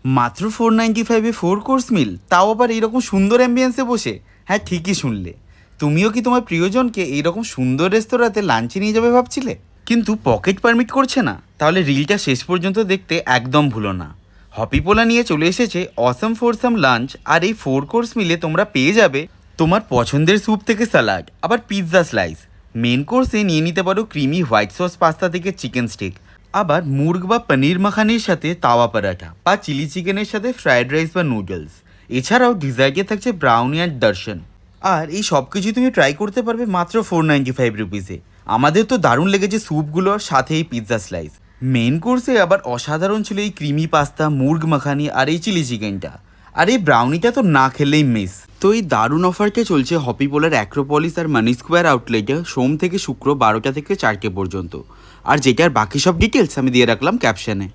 মাত্র 495-এ 4 কোর্স মিল, তাও আবার এইরকম সুন্দর অ্যাম্বিয়েন্সে বসে। হ্যাঁ, ঠিকই শুনলে। তুমিও কি তোমার প্রিয়জনকে এইরকম সুন্দর রেস্তোরাঁতে লাঞ্চে নিয়ে যাবে ভাবছিলে, কিন্তু পকেট পারমিট করছে না? তাহলে রিলটা শেষ পর্যন্ত দেখতে একদম ভুলো না। হপিপোলা নিয়ে চলে এসেছে অসম ফোরসাম লাঞ্চ, আর এই 4 কোর্স মিলে তোমরা পেয়ে যাবে তোমার পছন্দের স্যুপ থেকে স্যালাড, আবার পিৎজা স্লাইস। মেন কোর্সে নিয়ে নিতে পারো ক্রিমি হোয়াইট সস পাস্তা থেকে চিকেন স্টিক, আবার মুরগ বা পনির মাখানির সাথে তাওয়া পরাঠা, বা চিলি চিকেনের সাথে ফ্রায়েড রাইস বা নুডলস। এছাড়াও ডিজার্টে থাকছে ব্রাউনি অ্যান্ড দর্শন। আর এই সব কিছু তুমি ট্রাই করতে পারবে মাত্র 495 রুপিসে। আমাদের তো দারুণ লেগেছে স্যুপগুলোর সাথে এই পিৎজা স্লাইস। মেন কোর্সে আবার অসাধারণ ছিল এই ক্রিমি পাস্তা, মুরগ মাখানি আর এই চিলি চিকেনটা। আর এই ব্রাউনিটা তো না খেলেই মিস। তো এই দারুণ অফারটা চলছে হপিপোলার অ্যাক্রোপলিস আর মানি স্কোয়ার আউটলেটে সোম থেকে শুক্র 12টা থেকে 4টে পর্যন্ত। আর যেটার বাকি সব ডিটেলস আমি দিয়ে রাখলাম ক্যাপশনে।